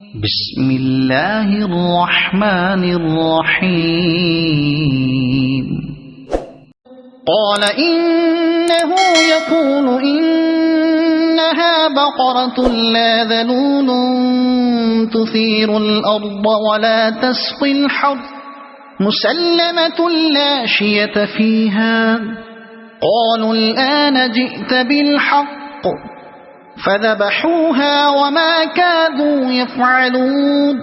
بسم الله الرحمن الرحيم. قال إنه يقول إنها بقرة لا ذلول تثير الأرض ولا تسقي الحرث مسلمة لا شية فيها. قالوا الآن جئت بالحق فذبحوها وما كادوا يفعلون.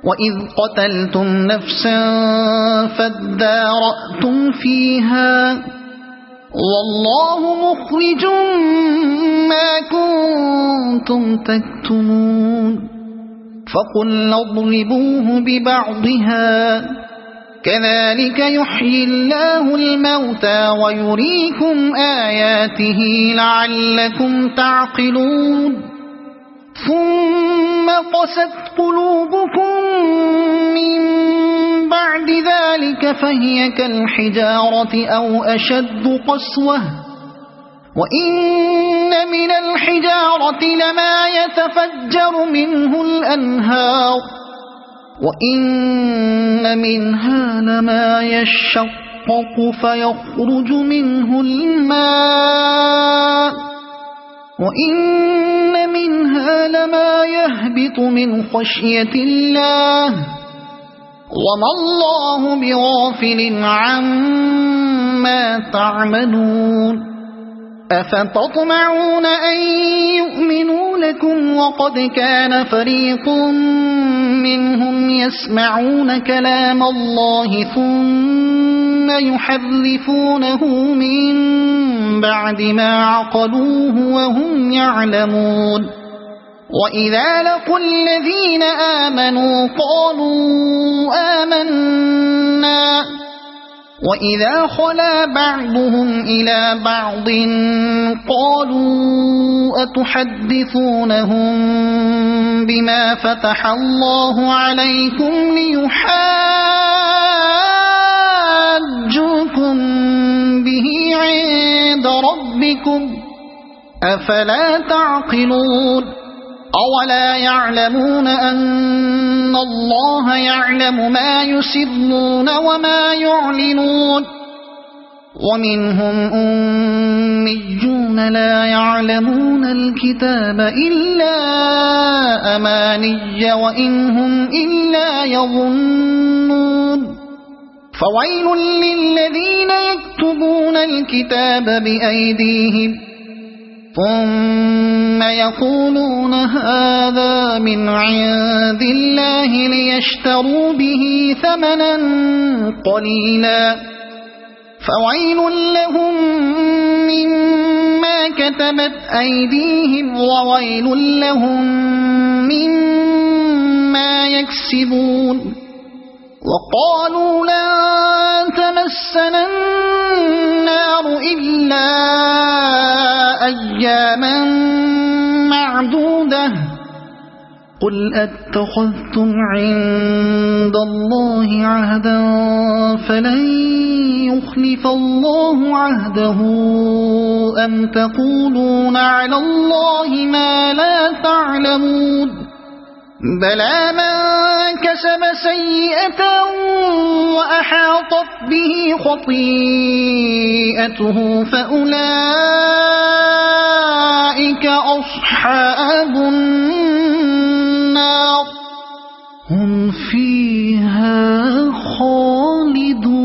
وإذ قتلتم نفسا فادارأتم فيها والله مخرج ما كنتم تكتمون. فقلنا اضربوه ببعضها كذلك يحيي الله الموتى ويريكم آياته لعلكم تعقلون. ثم قست قلوبكم من بعد ذلك فهي كالحجارة أو أشد قسوة. وإن من الحجارة لما يتفجر منه الأنهار وإن منها لما يشقق فيخرج منه الماء وإن منها لما يهبط من خشية الله وما الله بغافل عما تعملون. أفتطمعون أن يؤمنوا لكم وقد كان فريق منهم يسمعون كلام الله ثم يحرفونه من بعد ما عقلوه وهم يعلمون. وإذا لقوا الذين آمنوا قالوا آمنا وإذا خلا بعضهم إلى بعض قالوا أتحدثونهم بما فتح الله عليكم ليحاجوكم به عند ربكم أفلا تعقلون. أولا يعلمون أن الله يعلم ما يسرون وما يعلنون. ومنهم أميون لا يعلمون الكتاب إلا أماني وإن هم إلا يظنون. فويل للذين يكتبون الكتاب بأيديهم ثم يقولون هذا من عند الله ليشتروا به ثمنا قليلا فويل لهم مما كتبت أيديهم وويل لهم مما يكسبون. وقالوا لن تمسنا النار إلا أياما معدودة قل أتخذتم عند الله عهدا فلن يخلف الله عهده أم تقولون على الله ما لا تعلمون. بلى من كسب سيئة وأحاطت به خطيئته فأولئك أصحاب النار هم فيها خالدون.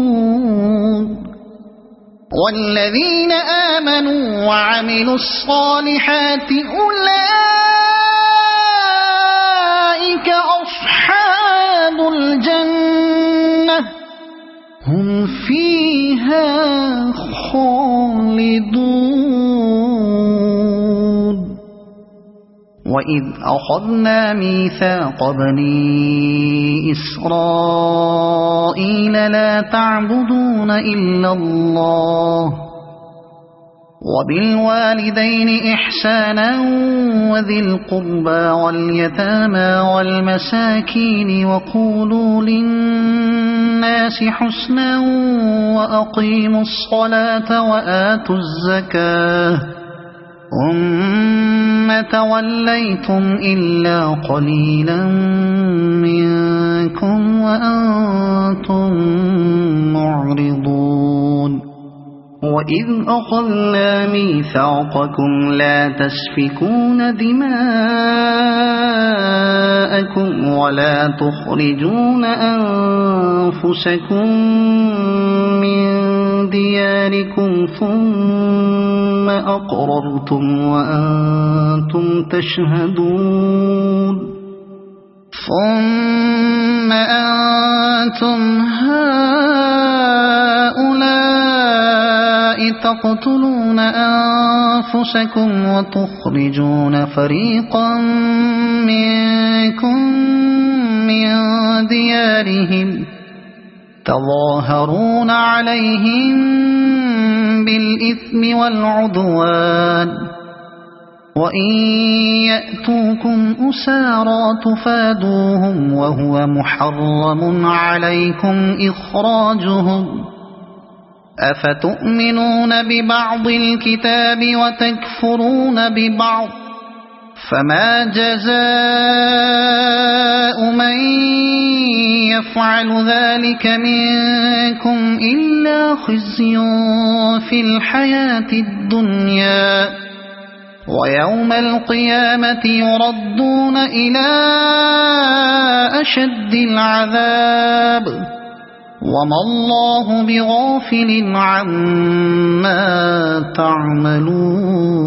والذين آمنوا وعملوا الصالحات أولئك أصحاب الجنة هم فيها خالدون. وإذ أخذنا ميثاق بني إسرائيل لا تعبدون إلا الله وبالوالدين إحسانا وذي القربى واليتامى والمساكين وقولوا للناس حسنا وأقيموا الصلاة وآتوا الزكاة ثم توليتم إلا قليلا منكم وأنتم معرضون وإذ أخذنا ميثاقكم لا تسفكون دماءكم ولا تخرجون أنفسكم من دياركم ثم أقررتم وأنتم تشهدون ثم أنتم هؤلاء تقتلون أنفسكم وتخرجون فريقا منكم من ديارهم تظاهرون عليهم بالإثم والعدوان وإن يأتوكم أسارى تفادوهم وهو محرم عليكم إخراجهم أفتؤمنون ببعض الكتاب وتكفرون ببعض فما جزاء من يفعل ذلك منكم إلا خزي في الحياة الدنيا ويوم القيامة يردون إلى أشد العذاب وما الله بغافل عما تعملون